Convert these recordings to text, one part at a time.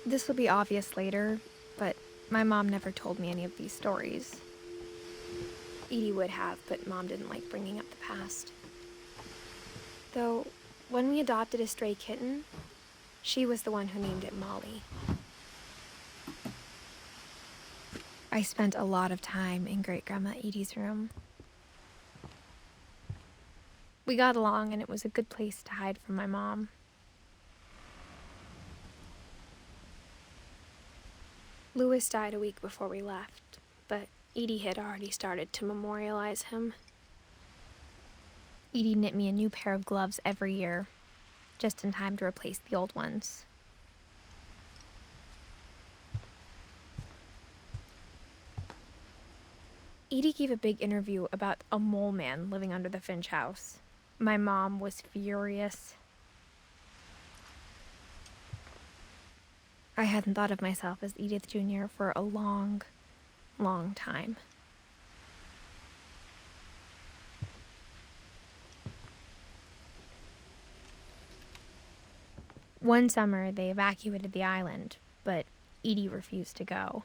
This will be obvious later, but my mom never told me any of these stories. Edie would have, but Mom didn't like bringing up the past. Though, when we adopted a stray kitten, she was the one who named it Molly. I spent a lot of time in Great-Grandma Edie's room. We got along, and it was a good place to hide from my mom. Louis died a week before we left, but Edie had already started to memorialize him. Edie knit me a new pair of gloves every year, just in time to replace the old ones. Edie gave a big interview about a mole man living under the Finch house. My mom was furious. I hadn't thought of myself as Edith Jr. for a long, long time. One summer, they evacuated the island, but Edie refused to go.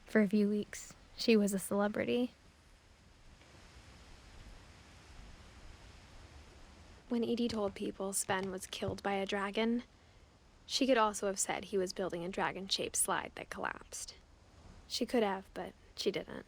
For a few weeks, she was a celebrity. When Edie told people Sven was killed by a dragon, she could also have said he was building a dragon-shaped slide that collapsed. She could have, but she didn't.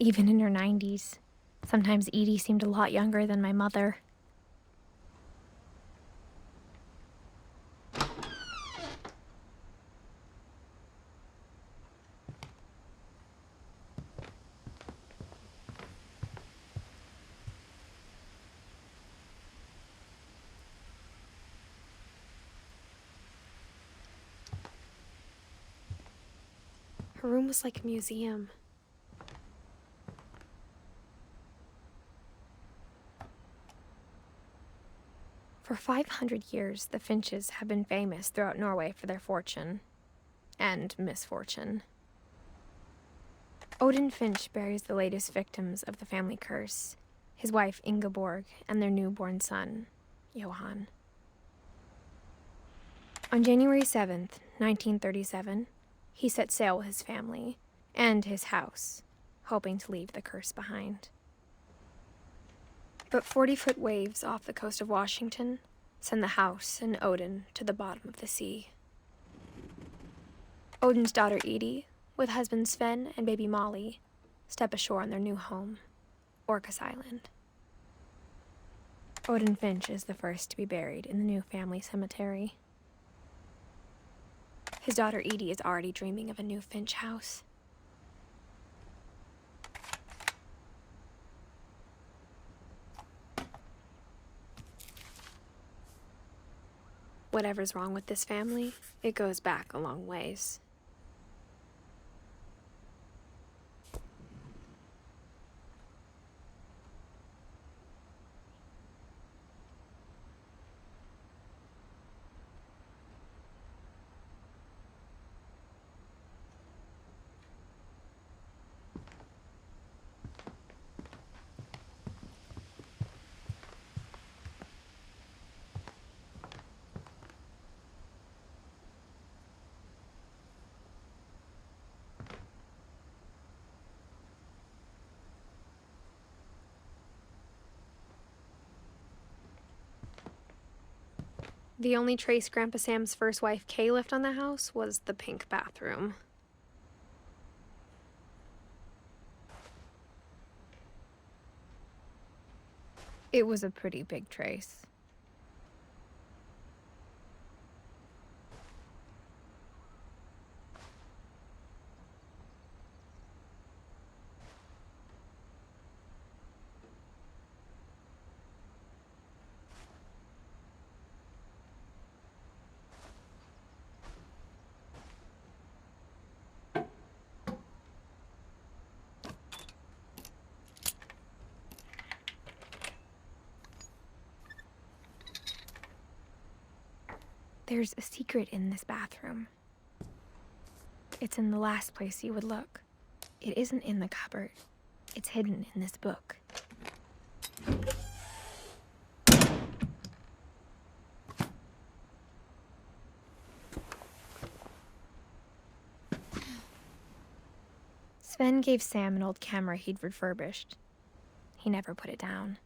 Even in her 90s, sometimes Edie seemed a lot younger than my mother. Her room was like a museum. For 500 years, the Finches have been famous throughout Norway for their fortune and misfortune. Odin Finch buries the latest victims of the family curse, his wife Ingeborg and their newborn son, Johan. On January 7th, 1937, he set sail with his family and his house, hoping to leave the curse behind. But 40-foot waves off the coast of Washington send the house and Odin to the bottom of the sea. Odin's daughter Edie, with husband Sven and baby Molly, step ashore on their new home, Orcas Island. Odin Finch is the first to be buried in the new family cemetery. His daughter Edie is already dreaming of a new Finch house. Whatever's wrong with this family, it goes back a long ways. The only trace Grandpa Sam's first wife, Kay, left on the house was the pink bathroom. It was a pretty big trace. There's a secret in this bathroom. It's in the last place you would look. It isn't in the cupboard. It's hidden in this book. Sven gave Sam an old camera he'd refurbished. He never put it down.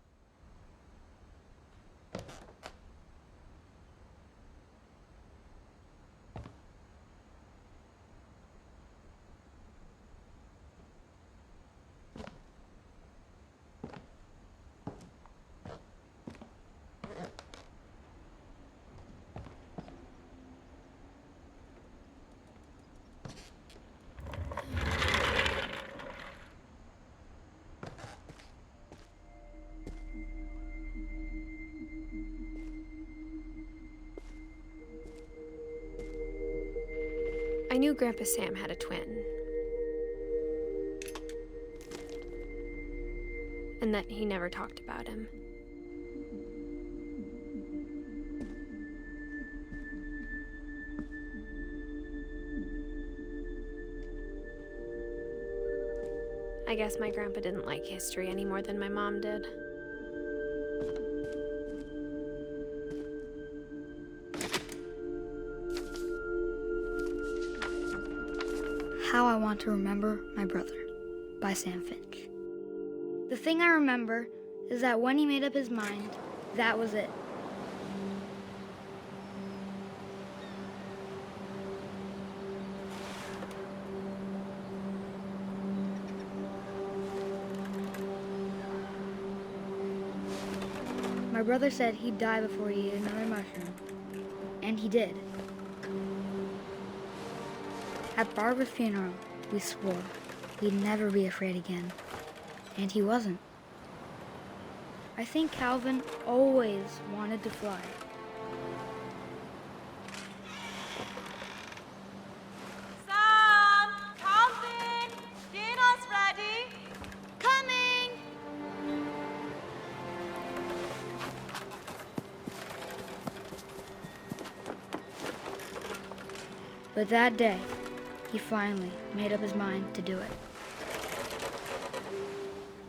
I knew Grandpa Sam had a twin. And that he never talked about him. I guess my grandpa didn't like history any more than my mom did. How I Want to Remember My Brother by Sam Finch. The thing I remember is that when he made up his mind, that was it. My brother said he'd die before he ate another mushroom, and he did. At Barbara's funeral, we swore we'd never be afraid again, and he wasn't. I think Calvin always wanted to fly. Sam! Calvin! Dinner's ready! Coming! But that day, he finally made up his mind to do it.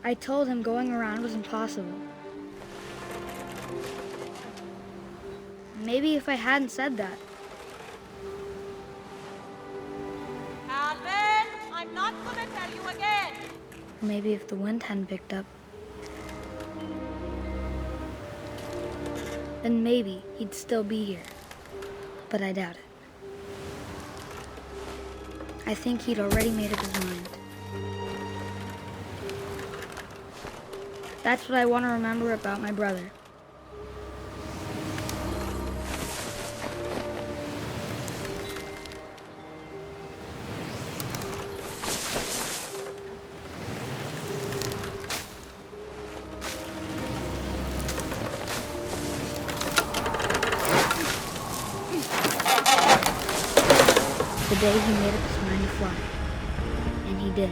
I told him going around was impossible. Maybe if I hadn't said that. Calvin! I'm not gonna tell you again! Or maybe if the wind hadn't picked up. Then maybe he'd still be here. But I doubt it. I think he'd already made up his mind. That's what I want to remember about my brother. The day he made up his mind to fly. And he did.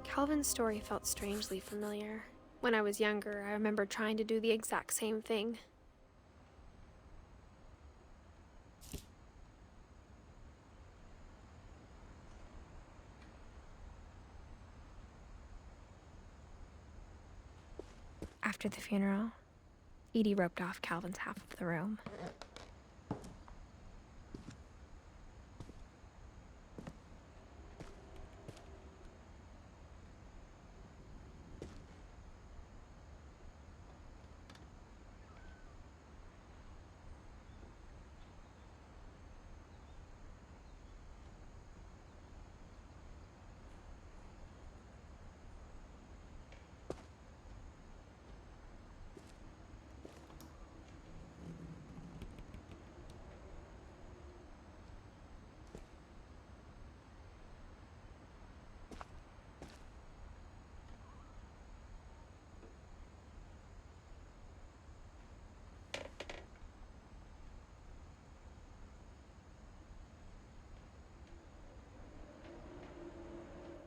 Calvin's story felt strangely familiar. When I was younger, I remember trying to do the exact same thing. After the funeral, Edie roped off Calvin's half of the room.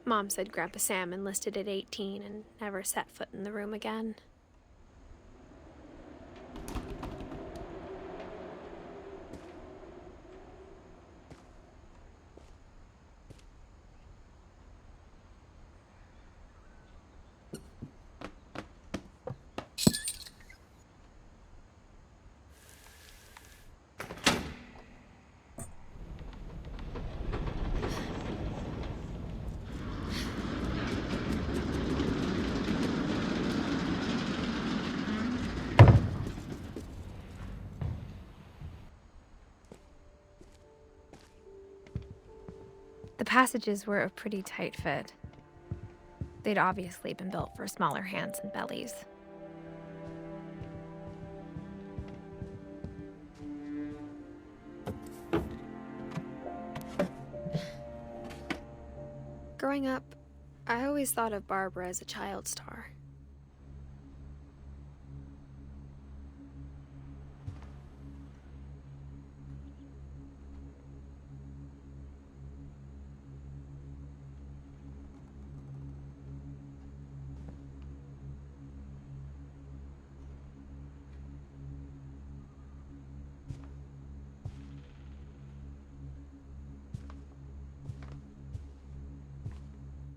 Mom said Grandpa Sam enlisted at 18 and never set foot in the room again. The passages were a pretty tight fit. They'd obviously been built for smaller hands and bellies. Growing up, I always thought of Barbara as a child star.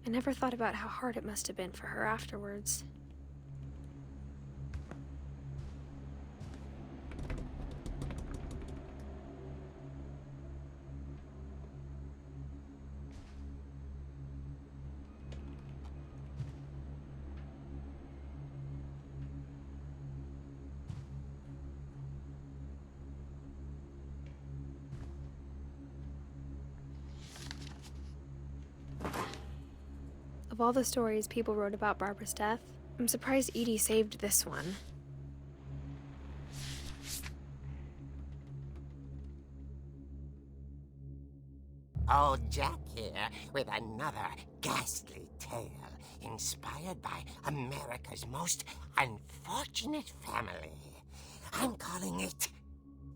I never thought about how hard it must have been for her afterwards. Of all the stories people wrote about Barbara's death, I'm surprised Edie saved this one. Old Jack here with another ghastly tale inspired by America's most unfortunate family. I'm calling it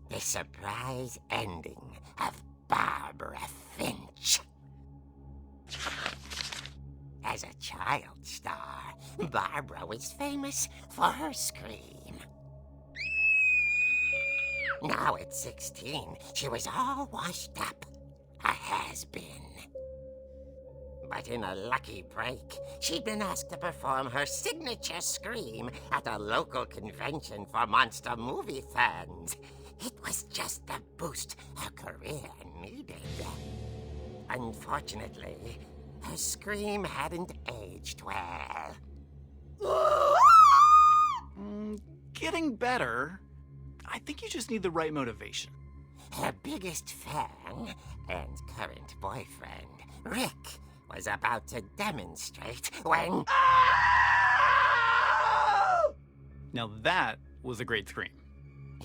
The Surprise Ending of Barbara Finch. As a child star, Barbara was famous for her scream. Now at 16, she was all washed up, a has-been. But in a lucky break, she'd been asked to perform her signature scream at a local convention for monster movie fans. It was just the boost her career needed. Unfortunately, her scream hadn't aged well. Getting better. I think you just need the right motivation. Her biggest fan and current boyfriend, Rick, was about to demonstrate when... Now that was a great scream.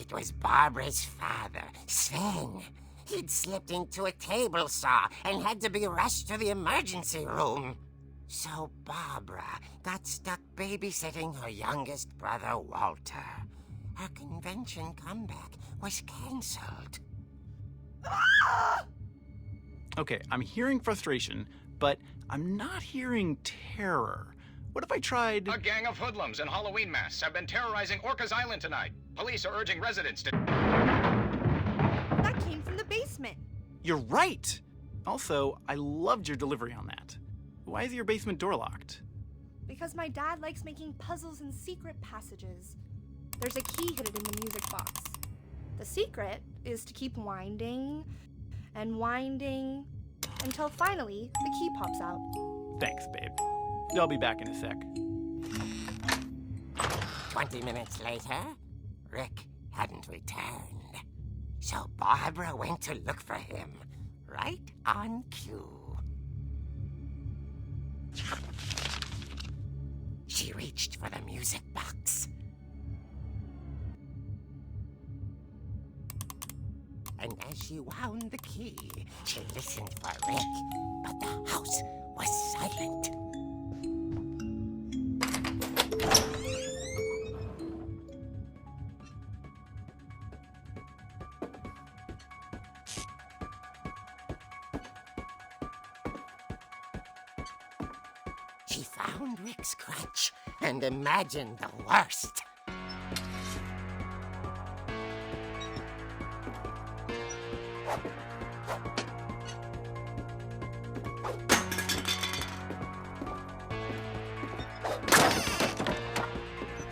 It was Barbara's father, Sven. He'd slipped into a table saw and had to be rushed to the emergency room. So Barbara got stuck babysitting her youngest brother, Walter. Her convention comeback was cancelled. Okay, I'm hearing frustration, but I'm not hearing terror. What if I tried... A gang of hoodlums in Halloween masks have been terrorizing Orcas Island tonight. Police are urging residents to... That came from the basement. You're right! Also, I loved your delivery on that. Why is your basement door locked? Because my dad likes making puzzles and secret passages. There's a key hidden in the music box. The secret is to keep winding and winding until finally the key pops out. Thanks, babe. I'll be back in a sec. 20 minutes later, Rick hadn't returned. So Barbara went to look for him, right on cue. She reached for the music box. And as she wound the key, she listened for Rick, but the house was silent. found Rick's crutch and imagined the worst.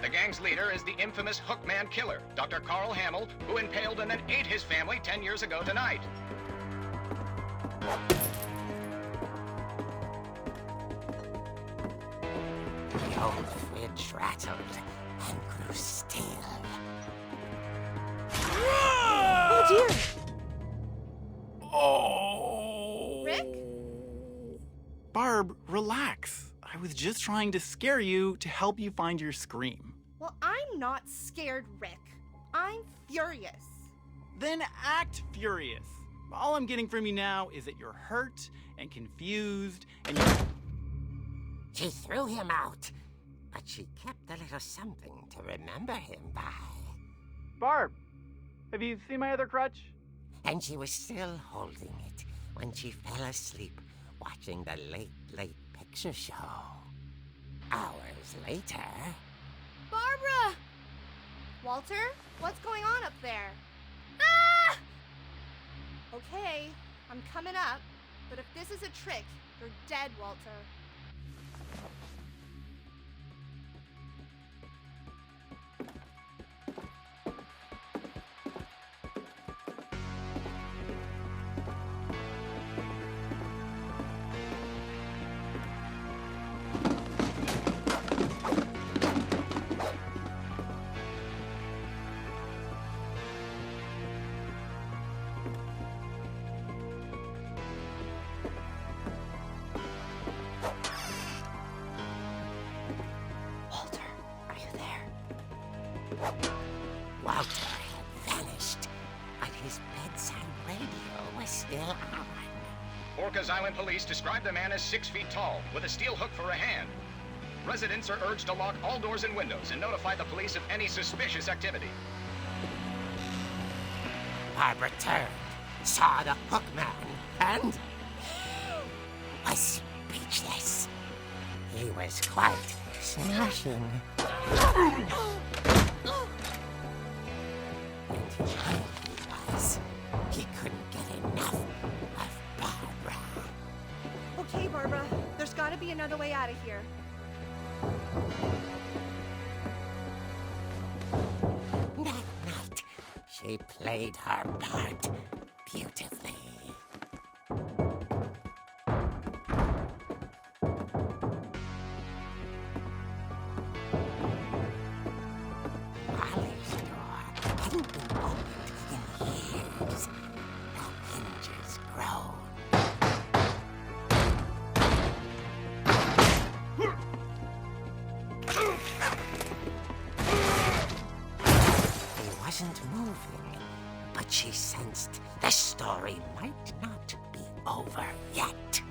The gang's leader is the infamous Hookman killer, Dr. Carl Hamill, who impaled and then ate his family 10 years ago tonight. The old fridge rattled and grew still. Oh dear! Oh. Rick? Barb, relax. I was just trying to scare you to help you find your scream. Well, I'm not scared, Rick. I'm furious. Then act furious. All I'm getting from you now is that you're hurt and confused and you're... She threw him out, but she kept a little something to remember him by. Barb, have you seen my other crutch? And she was still holding it when she fell asleep watching the late picture show. Hours later... Barbara! Walter, what's going on up there? Ah! Okay, I'm coming up, but if this is a trick, you're dead, Walter. Walter had vanished, but his bedside radio was still on. Orcas Island police describe the man as 6 feet tall, with a steel hook for a hand. Residents are urged to lock all doors and windows and notify the police of any suspicious activity. Barbara turned, saw the hook man, and was speechless. He was quite smashing. And he was. He couldn't get enough of Barbara. Okay, Barbara, there's gotta be another way out of here. That night, she played her part beautifully. Molly's door hadn't been opened in years. The hinges groaned. He wasn't moving, but she sensed the story might not be over yet.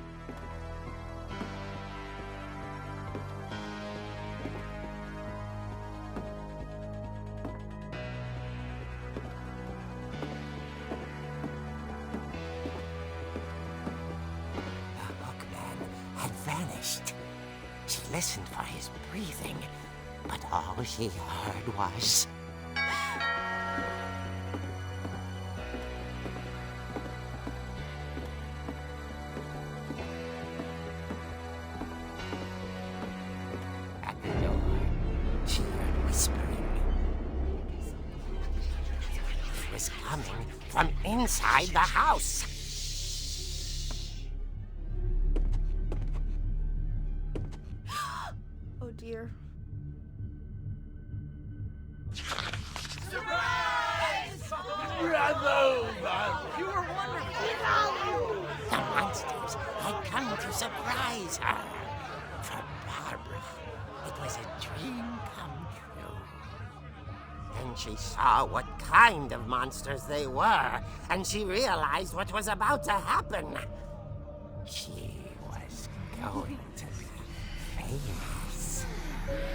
The hookman had vanished. She listened for his breathing, but all she heard was... At the door, she heard whispering. It was coming from inside the house. Oh dear. The monsters had come to surprise her. For Barbara, it was a dream come true. Then she saw what kind of monsters they were, and she realized what was about to happen. She was going to be famous.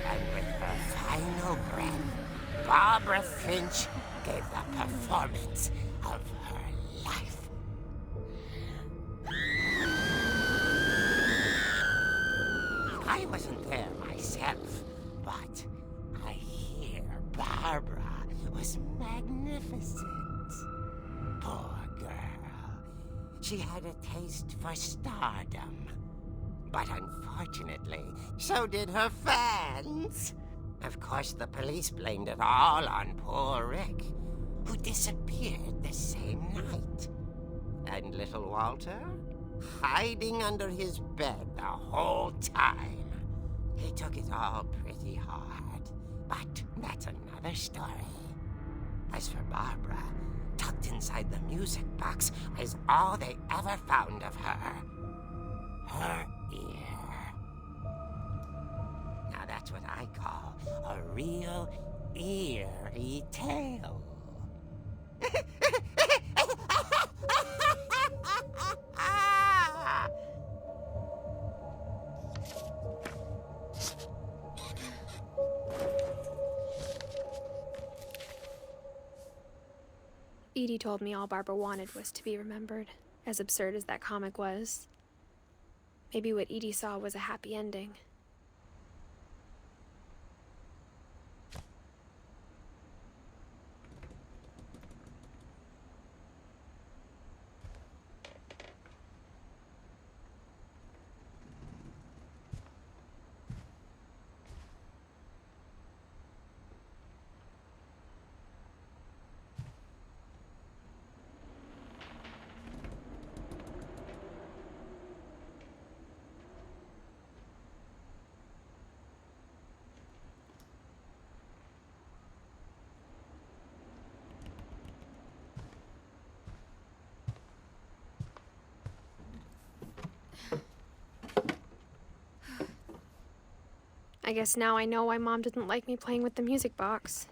And with her final breath, Barbara Finch gave the performance of her life. I wasn't there myself, but I hear Barbara was magnificent. Poor girl. She had a taste for stardom. But unfortunately, so did her fans. Of course, the police blamed it all on poor Rick, who disappeared the same night. And little Walter? Hiding under his bed the whole time. He took it all pretty hard, but that's another story. As for Barbara, tucked inside the music box is all they ever found of her. Her ear. Now that's what I call a real eerie tale. Edie told me all Barbara wanted was to be remembered, as absurd as that comic was. Maybe what Edie saw was a happy ending. I guess now I know why Mom didn't like me playing with the music box.